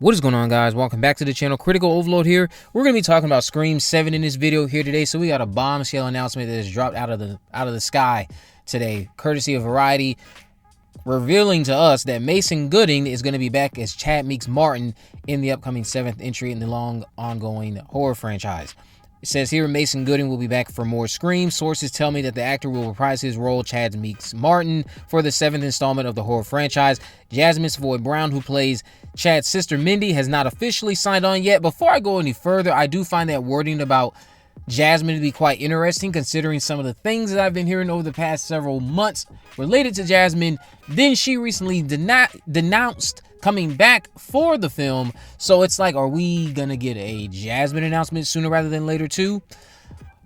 What is going on, guys? Welcome back to the channel. Critical Overlord here. We're going to be talking about Scream 7 in this video here today. So we got a bombshell announcement that has dropped out of the sky today, courtesy of Variety, revealing to us that Mason Gooding is going to be back as Chad Meeks Martin in the upcoming 7th entry in the long ongoing horror franchise. It says here Mason Gooding will be back for more Scream. Sources tell me that the actor will reprise his role, Chad Meeks Martin, for the 7th installment of the horror franchise. Jasmine Savoy Brown, who plays Chad's sister Mindy, has not officially signed on yet. Before I go any further, I do find that wording about Jasmine to be quite interesting, considering some of the things that I've been hearing over the past several months related to Jasmine. Then she recently denounced coming back for the film, so it's like, are we gonna get a Jasmine announcement sooner rather than later too?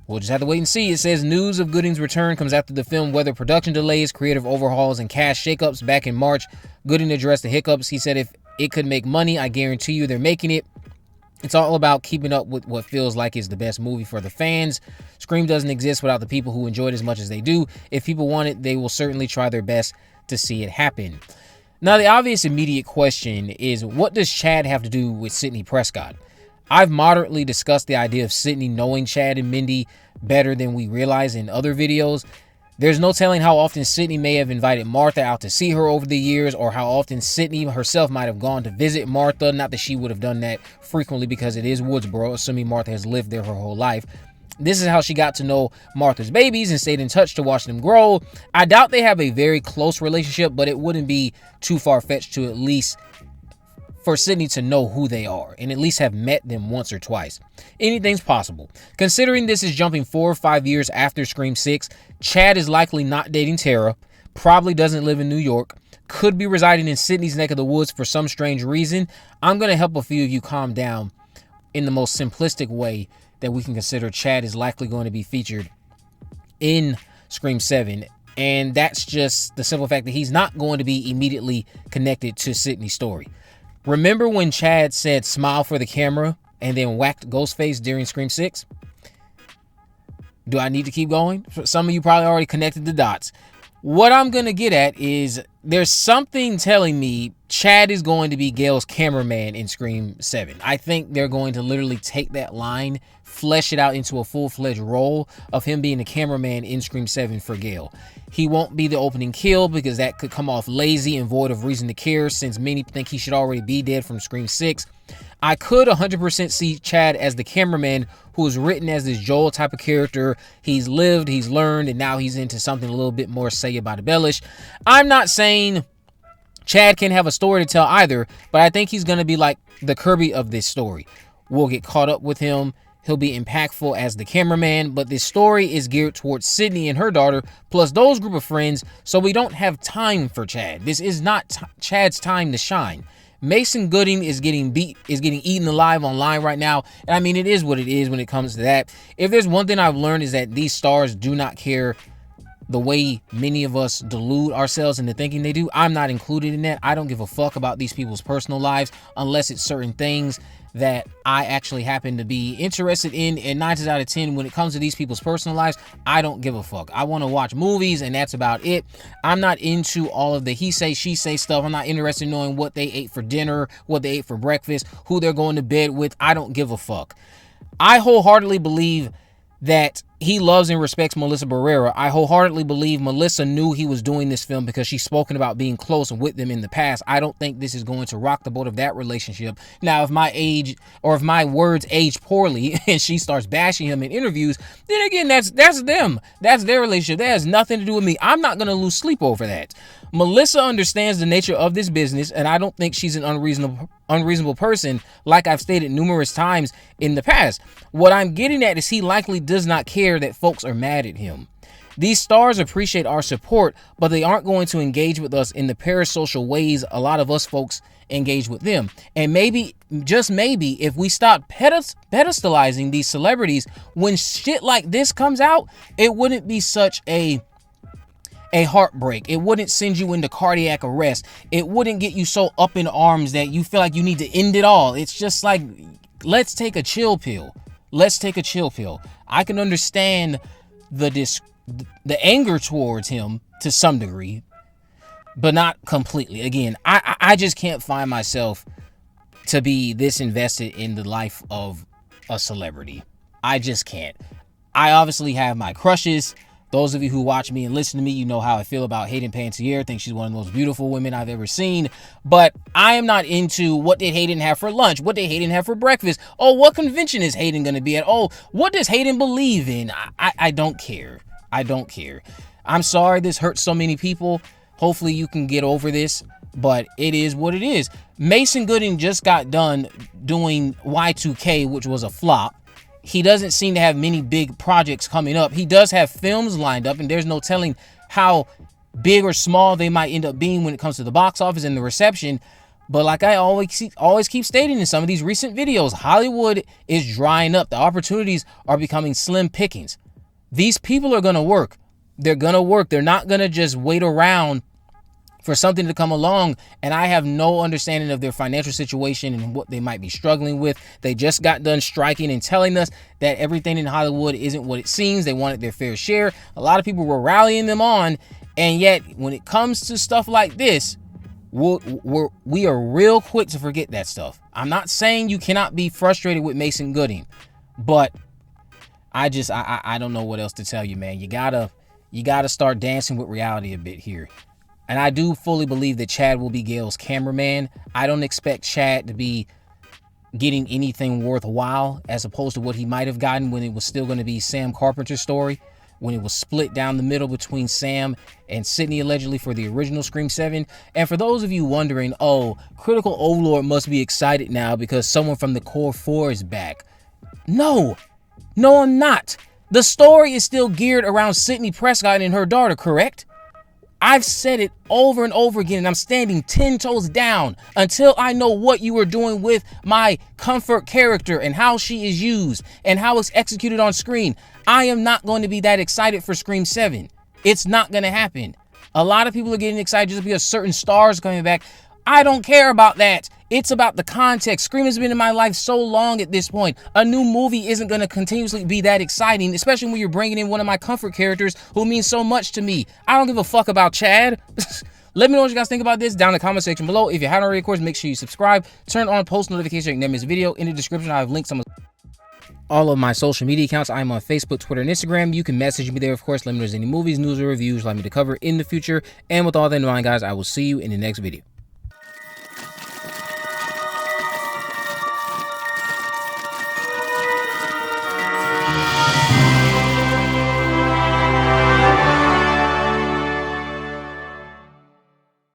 We'll just have to wait and see. It says news of Gooding's return comes after the film weathered production delays, creative overhauls, and cast shakeups. Back in March, Gooding addressed the hiccups. He said, if it could make money, I guarantee you they're making it. It's all about keeping up with what feels like is the best movie for the fans. Scream doesn't exist without the people who enjoy it as much as they do. If people want it, they will certainly try their best to see it happen. Now, the obvious immediate question is, what does Chad have to do with Sidney Prescott? I've moderately discussed the idea of Sidney knowing Chad and Mindy better than we realize in other videos. There's no telling how often Sidney may have invited Martha out to see her over the years, or how often Sidney herself might have gone to visit Martha. Not that she would have done that frequently, because it is Woodsboro, assuming Martha has lived there her whole life. This is how she got to know Martha's babies and stayed in touch to watch them grow. I doubt they have a very close relationship, but it wouldn't be too far-fetched to at least for Sidney to know who they are and at least have met them once or twice. Anything's possible. Considering this is jumping 4 or 5 years after Scream 6, Chad is likely not dating Tara, probably doesn't live in New York, could be residing in Sidney's neck of the woods for some strange reason. I'm going to help a few of you calm down in the most simplistic way that we can consider. Chad is likely going to be featured in Scream 7, and that's just the simple fact that he's not going to be immediately connected to Sidney's story. Remember when Chad said smile for the camera and then whacked Ghostface during Scream 6? Do I need to keep going? Some of you probably already connected the dots. What I'm going to get at is there's something telling me Chad is going to be Gale's cameraman in Scream 7. I think they're going to literally take that line, flesh it out into a full-fledged role of him being the cameraman in Scream 7 for Gale. He won't be the opening kill, because that could come off lazy and void of reason to care, since many think he should already be dead from Scream 6. I could 100% see Chad as the cameraman who is written as this Joel type of character. He's lived, he's learned, and now he's into something a little bit more say-about-it-bellish. I'm not saying Chad can have a story to tell either, but I think he's going to be like the Kirby of this story. We'll get caught up with him. He'll be impactful as the cameraman, but this story is geared towards Sidney and her daughter, plus those group of friends, so we don't have time for Chad. This is not Chad's time to shine. Mason Gooding is getting eaten alive online right now, and I mean, it is what it is when it comes to that. If there's one thing I've learned, is that these stars do not care the way many of us delude ourselves into thinking they do. I'm not included in that. I don't give a fuck about these people's personal lives unless it's certain things that I actually happen to be interested in, and 9 times out of 10 when it comes to these people's personal lives, I don't give a fuck. I want to watch movies, and that's about it. I'm not into all of the he say she say stuff. I'm not interested in knowing what they ate for dinner, what they ate for breakfast, who they're going to bed with. I don't give a fuck. I wholeheartedly believe that he loves and respects Melissa Barrera. I wholeheartedly believe Melissa knew he was doing this film because she's spoken about being close with them in the past. I don't think this is going to rock the boat of that relationship. Now, if my words age poorly and she starts bashing him in interviews, then again, that's them. That's their relationship. That has nothing to do with me. I'm not going to lose sleep over that. Melissa understands the nature of this business, and I don't think she's an unreasonable person, like I've stated numerous times in the past. What I'm getting at is he likely does not care that folks are mad at him. These stars appreciate our support, but they aren't going to engage with us in the parasocial ways a lot of us folks engage with them. And maybe, just maybe, if we stop pedestalizing these celebrities, when shit like this comes out, it wouldn't be such a heartbreak. It wouldn't send you into cardiac arrest. It wouldn't get you so up in arms that you feel like you need to end it all. It's just like, let's take a chill pill. Let's take a chill pill. I can understand the anger towards him to some degree, but not completely. Again, I just can't find myself to be this invested in the life of a celebrity. I just can't. I obviously have my crushes. Those of you who watch me and listen to me, you know how I feel about Hayden Panettiere. I think she's one of the most beautiful women I've ever seen. But I am not into what did Hayden have for lunch? What did Hayden have for breakfast? Oh, what convention is Hayden going to be at? Oh, what does Hayden believe in? I don't care. I don't care. I'm sorry this hurts so many people. Hopefully you can get over this. But it is what it is. Mason Gooding just got done doing Y2K, which was a flop. He doesn't seem to have many big projects coming up. He does have films lined up, and there's no telling how big or small they might end up being when it comes to the box office and the reception. But like I always keep stating in some of these recent videos, Hollywood is drying up. The opportunities are becoming slim pickings. These people are going to work. They're going to work. They're not going to just wait around for something to come along, and I have no understanding of their financial situation and what they might be struggling with. They just got done striking and telling us that everything in Hollywood isn't what it seems. They wanted their fair share. A lot of people were rallying them on, and yet when it comes to stuff like this, we are real quick to forget that stuff. I'm not saying you cannot be frustrated with Mason Gooding, but I don't know what else to tell you, man. You gotta start dancing with reality a bit here. And I do fully believe that Chad will be Gail's cameraman. I don't expect Chad to be getting anything worthwhile as opposed to what he might have gotten when it was still going to be Sam Carpenter's story, when it was split down the middle between Sam and Sidney allegedly for the original Scream 7. And for those of you wondering, oh, Critical Overlord must be excited now because someone from the Core 4 is back. No, I'm not. The story is still geared around Sidney Prescott and her daughter, correct? I've said it over and over again, and I'm standing 10 toes down until I know what you are doing with my comfort character and how she is used and how it's executed on screen. I am not going to be that excited for Scream 7. It's not going to happen. A lot of people are getting excited just because certain stars are coming back. I don't care about that. It's about the context. Scream has been in my life so long at this point. A new movie isn't going to continuously be that exciting, especially when you're bringing in one of my comfort characters who means so much to me. I don't give a fuck about Chad. Let me know what you guys think about this down in the comment section below. If you haven't already, of course, make sure you subscribe. Turn on post notifications so you can never miss a video. In the description, I have links to all of my social media accounts. I'm on Facebook, Twitter, and Instagram. You can message me there, of course. Let me know if there's any movies, news, or reviews you'd like me to cover in the future. And with all that in mind, guys, I will see you in the next video.